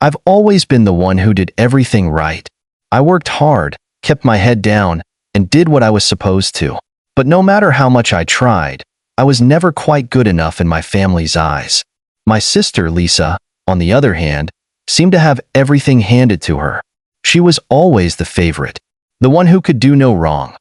I've always been the one who did everything right. I worked hard, kept my head down, and did what I was supposed to. But no matter how much I tried, I was never quite good enough in my family's eyes. My sister, Lisa, on the other hand, seemed to have everything handed to her. She was always the favorite, the one who could do no wrong.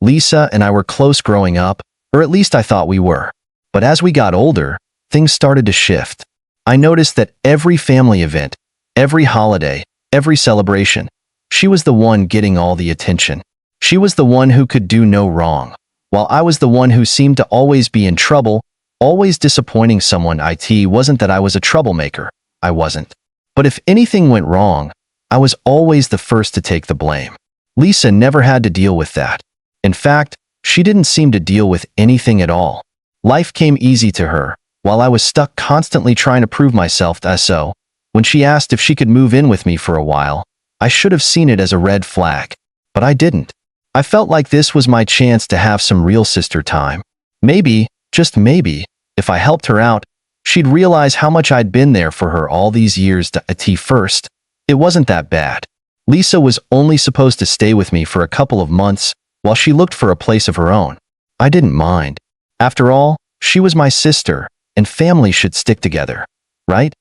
Lisa and I were close growing up, or at least I thought we were. But as we got older, things started to shift. I noticed that every family event, every holiday, every celebration, she was the one getting all the attention. She was the one who could do no wrong, while I was the one who seemed to always be in trouble, always disappointing someone. It wasn't that I was a troublemaker. I wasn't. But if anything went wrong, I was always the first to take the blame. Lisa never had to deal with that. In fact, she didn't seem to deal with anything at all. Life came easy to her, while I was stuck constantly trying to prove myself. So, when she asked if she could move in with me for a while, I should have seen it as a red flag. But I didn't. I felt like this was my chance to have some real sister time. Maybe, just maybe, if I helped her out, she'd realize how much I'd been there for her all these years. First, it wasn't that bad. Lisa was only supposed to stay with me for a couple of months while she looked for a place of her own. I didn't mind. After all, she was my sister, and family should stick together, right?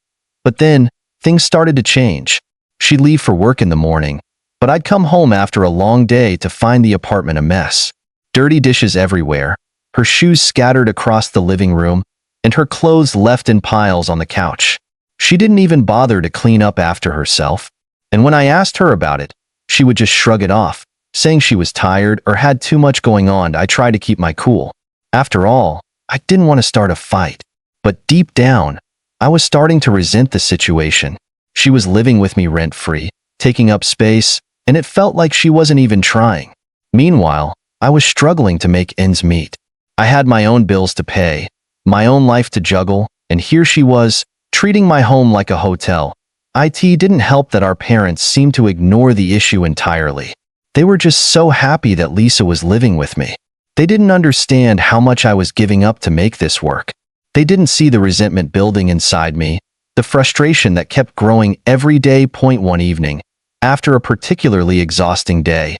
But then, things started to change. She'd leave for work in the morning, but I'd come home after a long day to find the apartment a mess. Dirty dishes everywhere, her shoes scattered across the living room, and her clothes left in piles on the couch. She didn't even bother to clean up after herself, and when I asked her about it, she would just shrug it off, saying she was tired or had too much going on. I tried to keep my cool. After all, I didn't want to start a fight. But deep down, I was starting to resent the situation. She was living with me rent-free, taking up space, and it felt like she wasn't even trying. Meanwhile, I was struggling to make ends meet. I had my own bills to pay, my own life to juggle, and here she was, treating my home like a hotel. It didn't help that our parents seemed to ignore the issue entirely. They were just so happy that Lisa was living with me. They didn't understand how much I was giving up to make this work. They didn't see the resentment building inside me, the frustration that kept growing every day. One evening, after a particularly exhausting day,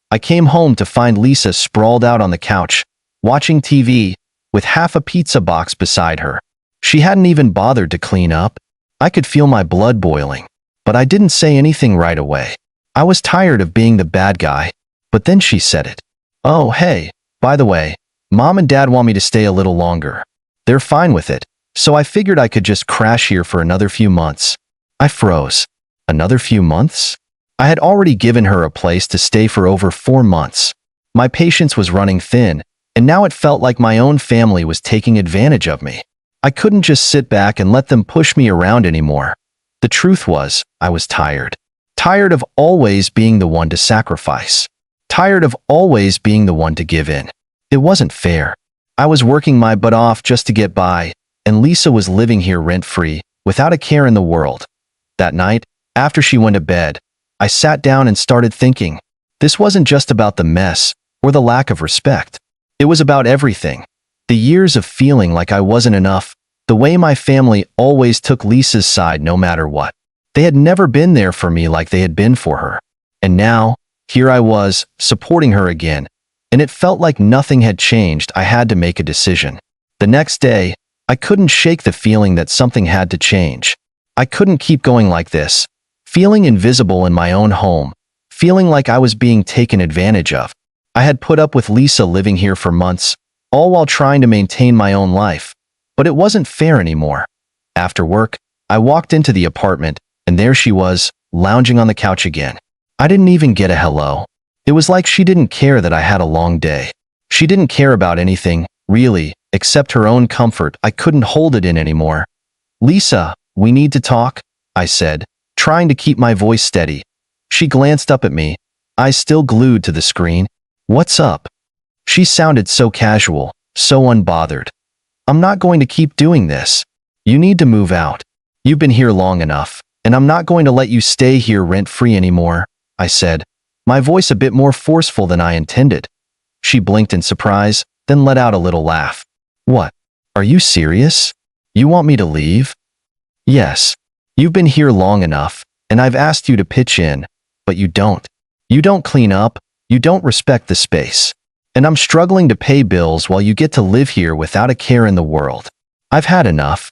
I came home to find Lisa sprawled out on the couch, watching TV, with half a pizza box beside her. She hadn't even bothered to clean up. I could feel my blood boiling, but I didn't say anything right away. I was tired of being the bad guy, but then she said it. "Oh, hey, by the way, Mom and Dad want me to stay a little longer. They're fine with it, so I figured I could just crash here for another few months." I froze. Another few months? I had already given her a place to stay for over 4 months. My patience was running thin, and now it felt like my own family was taking advantage of me. I couldn't just sit back and let them push me around anymore. The truth was, I was tired. Tired of always being the one to sacrifice. Tired of always being the one to give in. It wasn't fair. I was working my butt off just to get by, and Lisa was living here rent-free, without a care in the world. That night, after she went to bed, I sat down and started thinking. This wasn't just about the mess or the lack of respect. It was about everything. The years of feeling like I wasn't enough, the way my family always took Lisa's side no matter what. They had never been there for me like they had been for her. And now, here I was, supporting her again, and it felt like nothing had changed. I had to make a decision. The next day, I couldn't shake the feeling that something had to change. I couldn't keep going like this, feeling invisible in my own home, feeling like I was being taken advantage of. I had put up with Lisa living here for months, all while trying to maintain my own life. But it wasn't fair anymore. After work, I walked into the apartment, and there she was, lounging on the couch again. I didn't even get a hello. It was like she didn't care that I had a long day. She didn't care about anything, really, except her own comfort. I couldn't hold it in anymore. "Lisa, we need to talk," I said, trying to keep my voice steady. She glanced up at me, eyes still glued to the screen. "What's up?" She sounded so casual, so unbothered. "I'm not going to keep doing this. You need to move out. You've been here long enough, and I'm not going to let you stay here rent-free anymore," I said, my voice a bit more forceful than I intended. She blinked in surprise, then let out a little laugh. "What? Are you serious? You want me to leave?" "Yes. You've been here long enough, and I've asked you to pitch in, but you don't. You don't clean up, you don't respect the space. And I'm struggling to pay bills while you get to live here without a care in the world. I've had enough."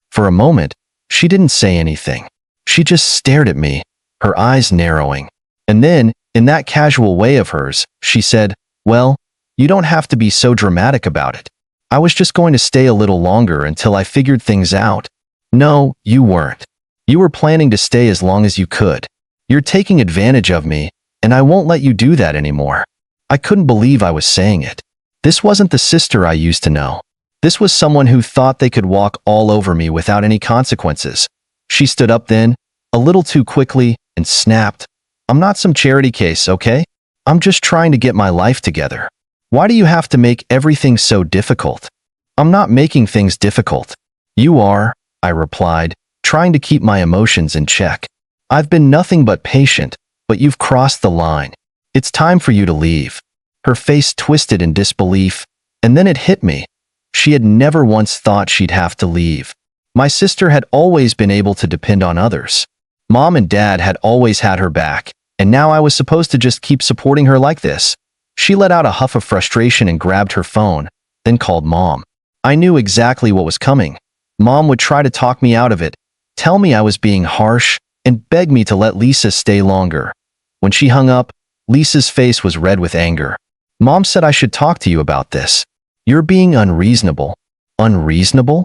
For a moment, she didn't say anything. She just stared at me, her eyes narrowing. And then, in that casual way of hers, she said, "Well, you don't have to be so dramatic about it. I was just going to stay a little longer until I figured things out." "No, you weren't. You were planning to stay as long as you could. You're taking advantage of me, and I won't let you do that anymore." I couldn't believe I was saying it. This wasn't the sister I used to know. This was someone who thought they could walk all over me without any consequences. She stood up then, a little too quickly, and snapped, "I'm not some charity case, okay? I'm just trying to get my life together. Why do you have to make everything so difficult?" "I'm not making things difficult." "You are," I replied, trying to keep my emotions in check. "I've been nothing but patient, but you've crossed the line. It's time for you to leave." Her face twisted in disbelief, and then it hit me. She had never once thought she'd have to leave. My sister had always been able to depend on others. Mom and Dad had always had her back, and now I was supposed to just keep supporting her like this. She let out a huff of frustration and grabbed her phone, then called Mom. I knew exactly what was coming. Mom would try to talk me out of it, tell me I was being harsh, and beg me to let Lisa stay longer. When she hung up, Lisa's face was red with anger. "Mom said I should talk to you about this. You're being unreasonable." "Unreasonable?"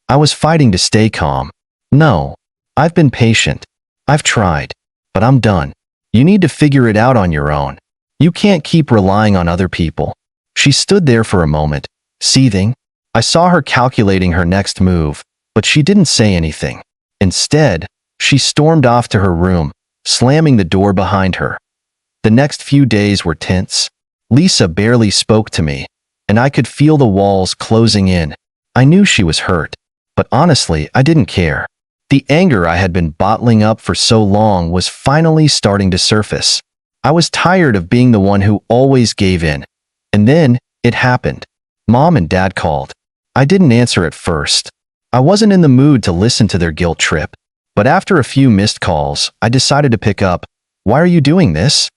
I was fighting to stay calm. "No, I've been patient. I've tried, but I'm done. You need to figure it out on your own. You can't keep relying on other people." She stood there for a moment, seething. I saw her calculating her next move, but she didn't say anything. Instead, she stormed off to her room, slamming the door behind her. The next few days were tense. Lisa barely spoke to me, and I could feel the walls closing in. I knew she was hurt, but honestly, I didn't care. The anger I had been bottling up for so long was finally starting to surface. I was tired of being the one who always gave in. And then, it happened. Mom and Dad called. I didn't answer at first. I wasn't in the mood to listen to their guilt trip. But after a few missed calls, I decided to pick up. "Why are you doing this?"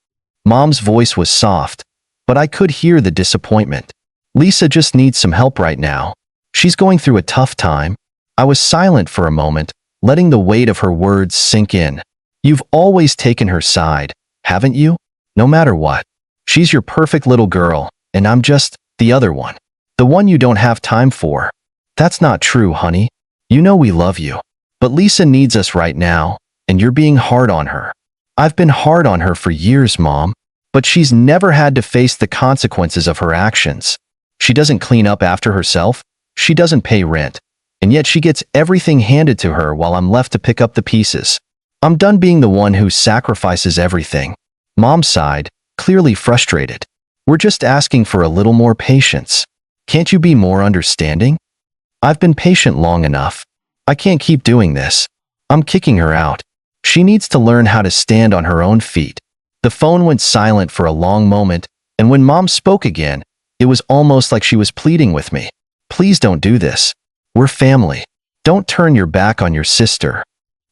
Mom's voice was soft, but I could hear the disappointment. "Lisa just needs some help right now. She's going through a tough time." I was silent for a moment, letting the weight of her words sink in. "You've always taken her side, haven't you? No matter what. She's your perfect little girl, and I'm just the other one. The one you don't have time for." "That's not true, honey. You know we love you. But Lisa needs us right now, and you're being hard on her." "I've been hard on her for years, Mom. But she's never had to face the consequences of her actions. She doesn't clean up after herself. She doesn't pay rent. And yet she gets everything handed to her while I'm left to pick up the pieces. I'm done being the one who sacrifices everything." Mom sighed, clearly frustrated. "We're just asking for a little more patience. Can't you be more understanding?" "I've been patient long enough. I can't keep doing this. I'm kicking her out. She needs to learn how to stand on her own feet." The phone went silent for a long moment, and when Mom spoke again, it was almost like she was pleading with me. "Please don't do this. We're family. Don't turn your back on your sister."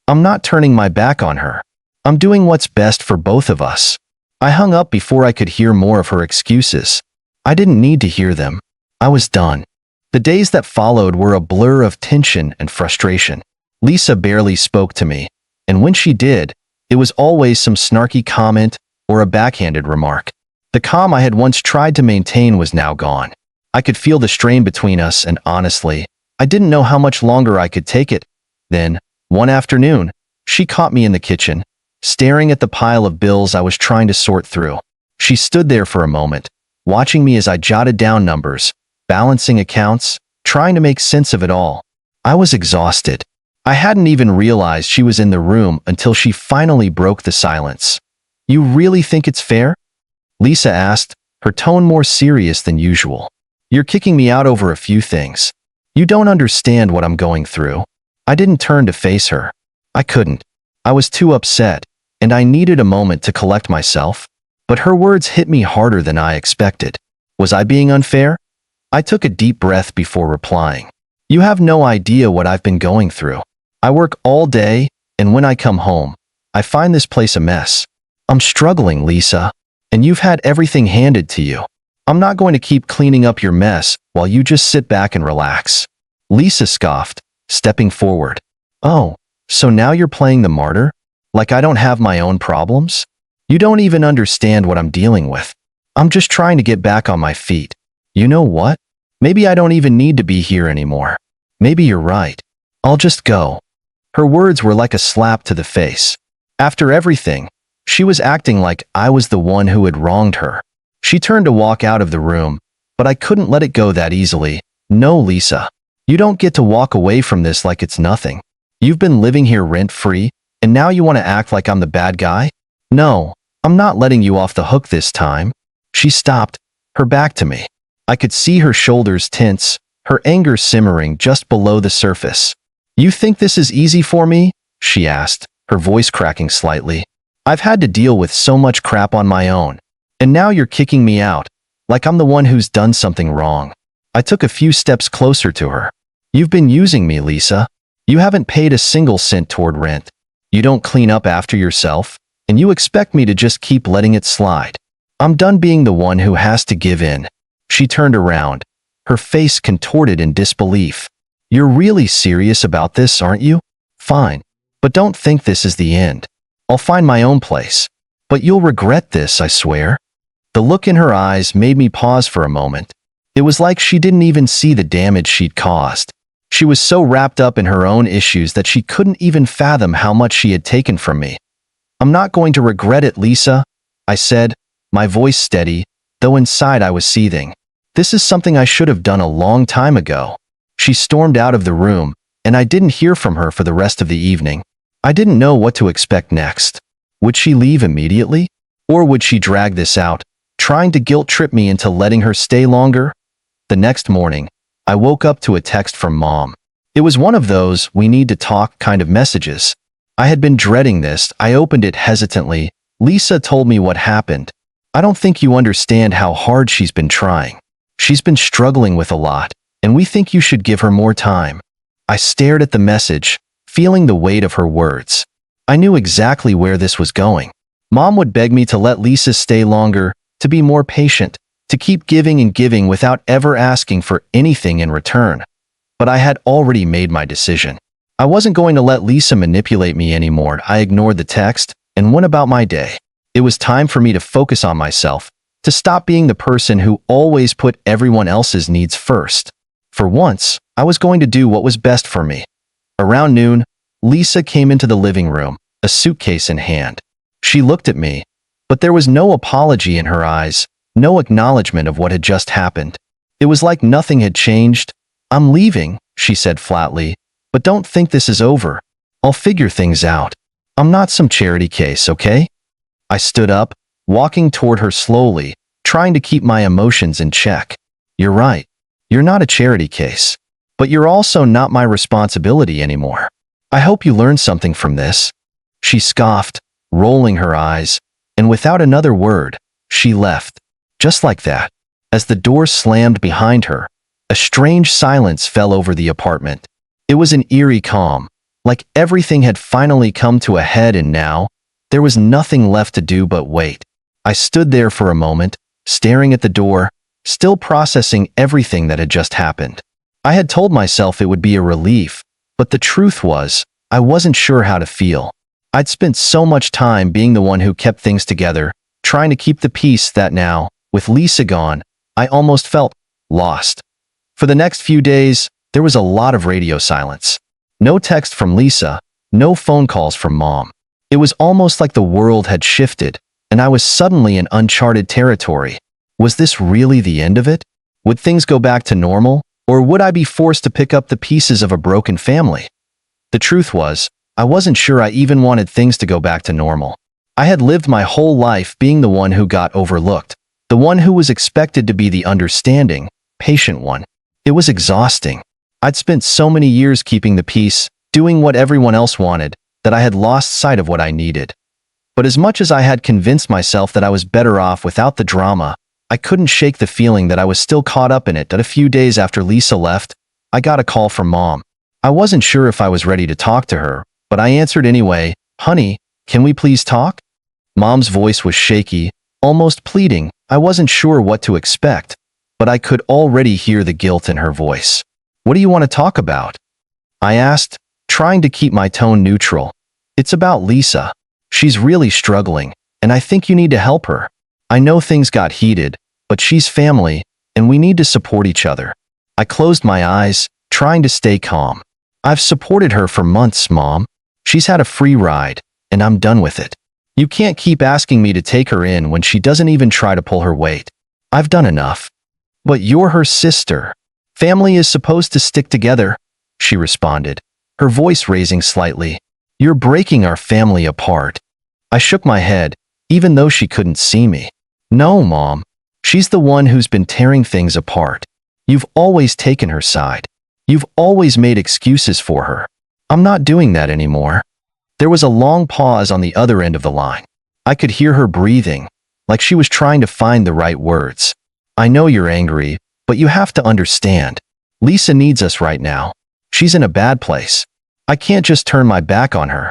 "I'm not turning my back on her. I'm doing what's best for both of us." I hung up before I could hear more of her excuses. I didn't need to hear them. I was done. The days that followed were a blur of tension and frustration. Lisa barely spoke to me, and when she did, it was always some snarky comment or a backhanded remark. The calm I had once tried to maintain was now gone. I could feel the strain between us, and honestly, I didn't know how much longer I could take it. Then, one afternoon, she caught me in the kitchen, staring at the pile of bills I was trying to sort through. She stood there for a moment, watching me as I jotted down numbers, balancing accounts, trying to make sense of it all. I was exhausted. I hadn't even realized she was in the room until she finally broke the silence. "You really think it's fair?" Lisa asked, her tone more serious than usual. "You're kicking me out over a few things. You don't understand what I'm going through." I didn't turn to face her. I couldn't. I was too upset, and I needed a moment to collect myself. But her words hit me harder than I expected. Was I being unfair? I took a deep breath before replying. "You have no idea what I've been going through. I work all day, and when I come home, I find this place a mess. I'm struggling, Lisa, and you've had everything handed to you. I'm not going to keep cleaning up your mess while you just sit back and relax." Lisa scoffed, stepping forward. "Oh, so now you're playing the martyr? Like I don't have my own problems? You don't even understand what I'm dealing with. I'm just trying to get back on my feet. You know what? Maybe I don't even need to be here anymore. Maybe you're right. I'll just go." Her words were like a slap to the face. After everything, she was acting like I was the one who had wronged her. She turned to walk out of the room, but I couldn't let it go that easily. "No, Lisa. You don't get to walk away from this like it's nothing. You've been living here rent-free, and now you want to act like I'm the bad guy? No, I'm not letting you off the hook this time." She stopped, her back to me. I could see her shoulders tense, her anger simmering just below the surface. "You think this is easy for me?" she asked, her voice cracking slightly. "I've had to deal with so much crap on my own. And now you're kicking me out, like I'm the one who's done something wrong." I took a few steps closer to her. "You've been using me, Lisa. You haven't paid a single cent toward rent. You don't clean up after yourself, and you expect me to just keep letting it slide. I'm done being the one who has to give in." She turned around, her face contorted in disbelief. "You're really serious about this, aren't you? Fine, but don't think this is the end. I'll find my own place. But you'll regret this, I swear." The look in her eyes made me pause for a moment. It was like she didn't even see the damage she'd caused. She was so wrapped up in her own issues that she couldn't even fathom how much she had taken from me. "I'm not going to regret it, Lisa," I said, my voice steady, though inside I was seething. "This is something I should have done a long time ago." She stormed out of the room, and I didn't hear from her for the rest of the evening. I didn't know what to expect next. Would she leave immediately? Or would she drag this out, trying to guilt-trip me into letting her stay longer? The next morning, I woke up to a text from Mom. It was one of those "we need to talk" kind of messages. I had been dreading this. I opened it hesitantly. "Lisa told me what happened. I don't think you understand how hard she's been trying. She's been struggling with a lot, and we think you should give her more time." I stared at the message, feeling the weight of her words. I knew exactly where this was going. Mom would beg me to let Lisa stay longer, to be more patient, to keep giving and giving without ever asking for anything in return. But I had already made my decision. I wasn't going to let Lisa manipulate me anymore. I ignored the text and went about my day. It was time for me to focus on myself, to stop being the person who always put everyone else's needs first. For once, I was going to do what was best for me. Around noon, Lisa came into the living room, a suitcase in hand. She looked at me, but there was no apology in her eyes, no acknowledgement of what had just happened. It was like nothing had changed. "I'm leaving," she said flatly, "but don't think this is over. I'll figure things out. I'm not some charity case, okay?" I stood up, walking toward her slowly, trying to keep my emotions in check. "You're right. You're not a charity case. But you're also not my responsibility anymore. I hope you learned something from this." She scoffed, rolling her eyes, and without another word, she left. Just like that. As the door slammed behind her, a strange silence fell over the apartment. It was an eerie calm, like everything had finally come to a head, and now, there was nothing left to do but wait. I stood there for a moment, staring at the door, still processing everything that had just happened. I had told myself it would be a relief, but the truth was, I wasn't sure how to feel. I'd spent so much time being the one who kept things together, trying to keep the peace that now, with Lisa gone, I almost felt lost. For the next few days, there was a lot of radio silence. No text from Lisa, no phone calls from Mom. It was almost like the world had shifted, and I was suddenly in uncharted territory. Was this really the end of it? Would things go back to normal, or would I be forced to pick up the pieces of a broken family? The truth was, I wasn't sure I even wanted things to go back to normal. I had lived my whole life being the one who got overlooked, the one who was expected to be the understanding, patient one. It was exhausting. I'd spent so many years keeping the peace, doing what everyone else wanted, that I had lost sight of what I needed. But as much as I had convinced myself that I was better off without the drama, I couldn't shake the feeling that I was still caught up in it. That a few days after Lisa left, I got a call from Mom. I wasn't sure if I was ready to talk to her, but I answered anyway, "Honey, can we please talk?" Mom's voice was shaky, almost pleading. I wasn't sure what to expect, but I could already hear the guilt in her voice. "What do you want to talk about?" I asked, trying to keep my tone neutral. "It's about Lisa. She's really struggling, and I think you need to help her. I know things got heated, but she's family, and we need to support each other." I closed my eyes, trying to stay calm. "I've supported her for months, Mom. She's had a free ride, and I'm done with it. You can't keep asking me to take her in when she doesn't even try to pull her weight. I've done enough." "But you're her sister. Family is supposed to stick together," she responded, her voice raising slightly. "You're breaking our family apart." I shook my head, even though she couldn't see me. "No, Mom. She's the one who's been tearing things apart. You've always taken her side. You've always made excuses for her. I'm not doing that anymore." There was a long pause on the other end of the line. I could hear her breathing, like she was trying to find the right words. "I know you're angry, but you have to understand. Lisa needs us right now. She's in a bad place. I can't just turn my back on her."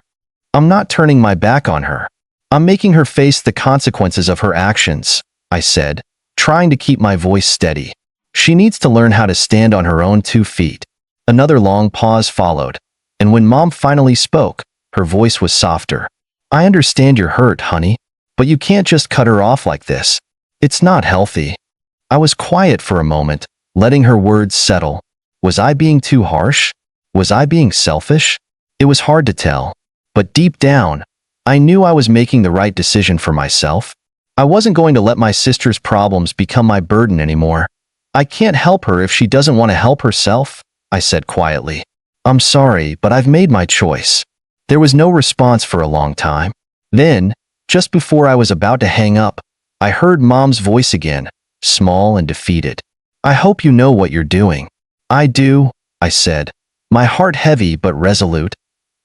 "I'm not turning my back on her. I'm making her face the consequences of her actions," I said, trying to keep my voice steady. "She needs to learn how to stand on her own 2 feet." Another long pause followed, and when Mom finally spoke, her voice was softer. "I understand you're hurt, honey, but you can't just cut her off like this. It's not healthy." I was quiet for a moment, letting her words settle. Was I being too harsh? Was I being selfish? It was hard to tell, but deep down, I knew I was making the right decision for myself. I wasn't going to let my sister's problems become my burden anymore. "I can't help her if she doesn't want to help herself," I said quietly. "I'm sorry, but I've made my choice." There was no response for a long time. Then, just before I was about to hang up, I heard Mom's voice again, small and defeated. "I hope you know what you're doing." "I do," I said, my heart heavy but resolute.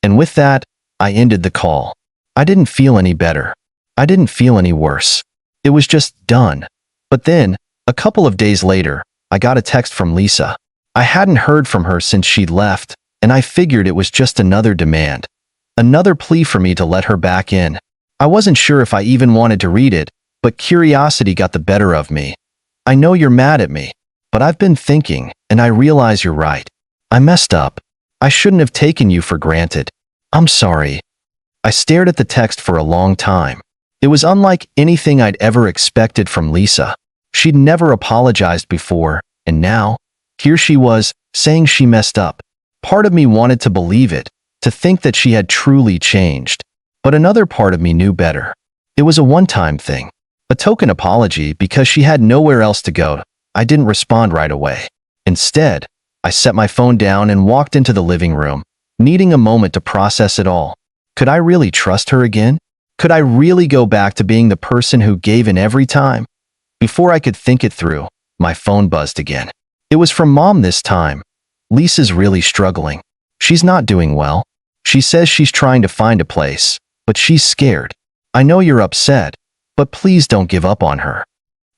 And with that, I ended the call. I didn't feel any better. I didn't feel any worse. It was just done. But then, a couple of days later, I got a text from Lisa. I hadn't heard from her since she'd left, and I figured it was just another demand. Another plea for me to let her back in. I wasn't sure if I even wanted to read it, but curiosity got the better of me. "I know you're mad at me, but I've been thinking, and I realize you're right. I messed up. I shouldn't have taken you for granted. I'm sorry." I stared at the text for a long time. It was unlike anything I'd ever expected from Lisa. She'd never apologized before, and now, here she was, saying she messed up. Part of me wanted to believe it, to think that she had truly changed. But another part of me knew better. It was a one-time thing. A token apology because she had nowhere else to go. I didn't respond right away. Instead, I set my phone down and walked into the living room, needing a moment to process it all. Could I really trust her again? Could I really go back to being the person who gave in every time? Before I could think it through, my phone buzzed again. It was from Mom this time. "Lisa's really struggling. She's not doing well. She says she's trying to find a place, but she's scared. I know you're upset, but please don't give up on her."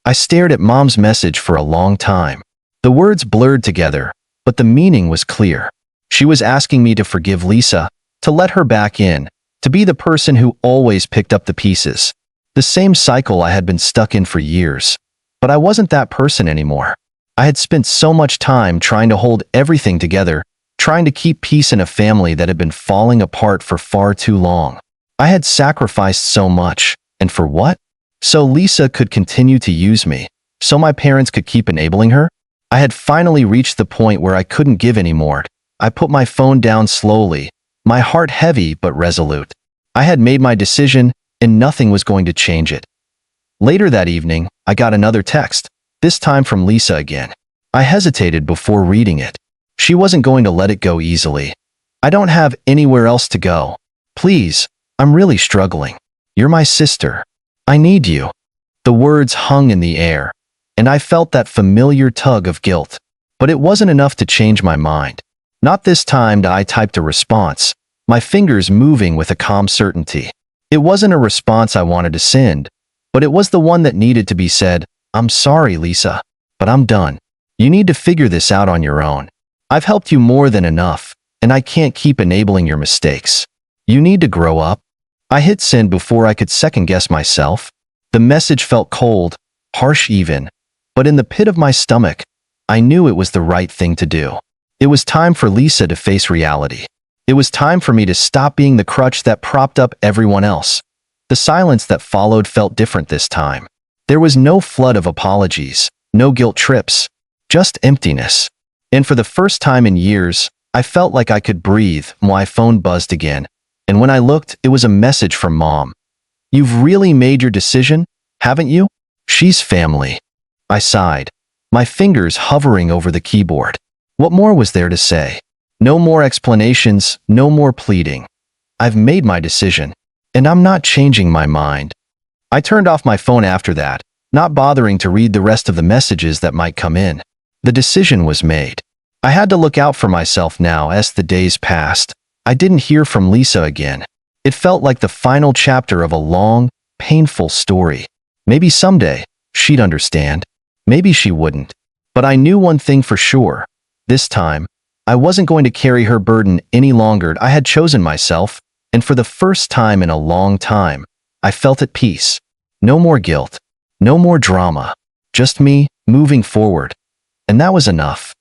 I stared at Mom's message for a long time. The words blurred together, but the meaning was clear. She was asking me to forgive Lisa, to let her back in, to be the person who always picked up the pieces. The same cycle I had been stuck in for years. But I wasn't that person anymore. I had spent so much time trying to hold everything together, trying to keep peace in a family that had been falling apart for far too long. I had sacrificed so much, and for what? So Lisa could continue to use me, so my parents could keep enabling her? I had finally reached the point where I couldn't give anymore. I put my phone down slowly, my heart heavy but resolute. I had made my decision, and nothing was going to change it. Later that evening, I got another text, this time from Lisa again. I hesitated before reading it. She wasn't going to let it go easily. "I don't have anywhere else to go. Please, I'm really struggling. You're my sister. I need you." The words hung in the air, and I felt that familiar tug of guilt. But it wasn't enough to change my mind. Not this time. I typed a response, my fingers moving with a calm certainty. It wasn't a response I wanted to send, but it was the one that needed to be said. "I'm sorry, Lisa, but I'm done. You need to figure this out on your own. I've helped you more than enough, and I can't keep enabling your mistakes. You need to grow up. I hit send before I could second guess myself. The message felt cold, harsh even, but in the pit of my stomach, I knew it was the right thing to do. It was time for Lisa to face reality. It was time for me to stop being the crutch that propped up everyone else. The silence that followed felt different this time. There was no flood of apologies, no guilt trips, just emptiness. And for the first time in years, I felt like I could breathe. My phone buzzed again, and when I looked, it was a message from Mom. You've really made your decision, haven't you? She's family. I sighed, my fingers hovering over the keyboard. What more was there to say? No more explanations, no more pleading. I've made my decision, and I'm not changing my mind. I turned off my phone after that, not bothering to read the rest of the messages that might come in. The decision was made. I had to look out for myself now as the days passed. I didn't hear from Lisa again. It felt like the final chapter of a long, painful story. Maybe someday she'd understand. Maybe she wouldn't. But I knew one thing for sure. This time, I wasn't going to carry her burden any longer. I had chosen myself, and for the first time in a long time, I felt at peace. No more guilt. No more drama. Just me, moving forward. And that was enough.